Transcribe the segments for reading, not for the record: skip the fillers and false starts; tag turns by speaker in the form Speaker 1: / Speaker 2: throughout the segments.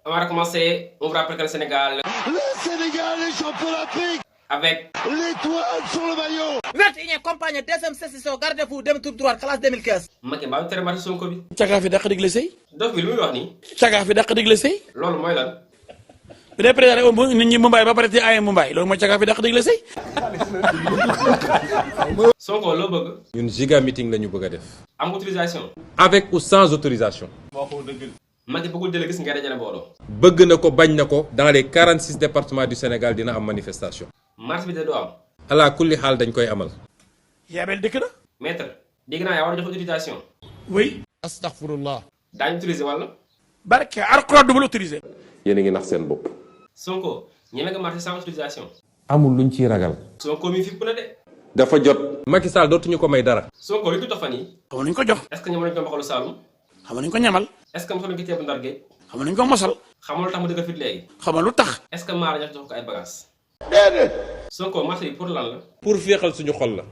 Speaker 1: On va recommencer. On vous rappelle que le Sénégal.
Speaker 2: Le Sénégal est champion d'Afrique.
Speaker 1: Avec
Speaker 2: l'étoile sur le maillot.
Speaker 3: 21e compagnie deuxième session gardez-vous dem tour droit classe 2015.
Speaker 1: Macky mbaa tere mati Sonko bi.
Speaker 4: cagaa fi dàq digle sëy.
Speaker 1: dof bi lu muy wax nii.
Speaker 4: cagaa fi dàq digle sëy.
Speaker 1: loolu mooy lan.
Speaker 4: bu dee président nit ñi Mumbai ba pare ci ay Mumbai loolu mooy cagaa fi dàq digle sëy.
Speaker 1: Sonko loo bëgg.
Speaker 5: ñun giga meeting la ñu bëgg a def.
Speaker 1: am autorisation.
Speaker 5: avec ou sans autorisation.
Speaker 1: Macky bëggul jële gis nga dajale mbooloo.
Speaker 5: bëgg na ko bañ na ko dans les 46 départements du Sénégal dina am manifestation.
Speaker 1: marche bi de du am.
Speaker 5: ala kulli xaal dañ koy amal.
Speaker 4: yaabel dëkk na.
Speaker 1: maître dégg naa yaa war a jox autorisation.
Speaker 4: oui.
Speaker 2: Astaghfirullah.
Speaker 1: daañu autorisé walla.
Speaker 4: barke Alxuraan du ma la autorisé.
Speaker 5: yéen a ngi nax seen bopp.
Speaker 1: Sonko ñeme nga marché sans autorisation.
Speaker 5: amul luñ ciy ragal.
Speaker 1: Sonko mi fipp na de.
Speaker 5: dafa jot. Macky Sall dootuñu ko may dara.
Speaker 1: Sonko li ko dox fan yi
Speaker 4: xam nañu ko jox.
Speaker 1: est-ce que ñam nañu ko mbaxalu Saalum.
Speaker 4: xam nañu ko ñamal.
Speaker 1: est-ce que mosal nañu ko ceebu Ndar géej.
Speaker 4: xam nañu ko mosal.
Speaker 1: xamal lu tax mu dëgg fit léegi.
Speaker 4: xam lu tax.
Speaker 1: est-ce que Mara jox ko ay bagages.
Speaker 2: déedéet.
Speaker 1: Sonko marché bi pour lan la.
Speaker 5: pour féexal suñu xol la.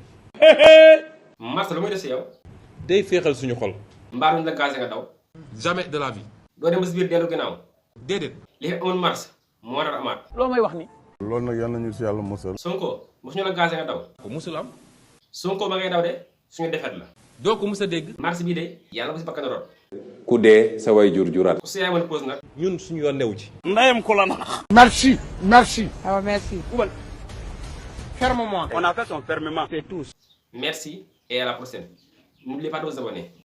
Speaker 1: marché lu muy def si yow.
Speaker 5: day féexal suñu xol.
Speaker 1: mbaaruñu la gazé nga daw.
Speaker 5: jamais de la vie.
Speaker 1: doo dem ba si biir dellu ginnaaw.
Speaker 5: déedéet.
Speaker 1: li fi amoon marché moo war a amaat.
Speaker 3: loo may wax ni.
Speaker 2: loolu nag yal nañu si yàlla musal.
Speaker 1: Sonko mosuñu la gazé nga daw.
Speaker 5: ko musul am.
Speaker 1: Sonko ba ngay daw de suñu defet la.
Speaker 5: doo ko mus a dégg.
Speaker 1: marché bii de yàlla bu si bakkan rot.
Speaker 5: ku dee sa way jur juraat.
Speaker 1: ku si yaay mën pause nag.
Speaker 5: ñun suñu yoon newu ci.
Speaker 4: ndayam ko la na.
Speaker 2: merci merci.
Speaker 3: ah merci.
Speaker 4: ferme-moi.
Speaker 3: on a fait son fermement.
Speaker 1: merci et à la prochaine. N'oubliez pas de vous abonner.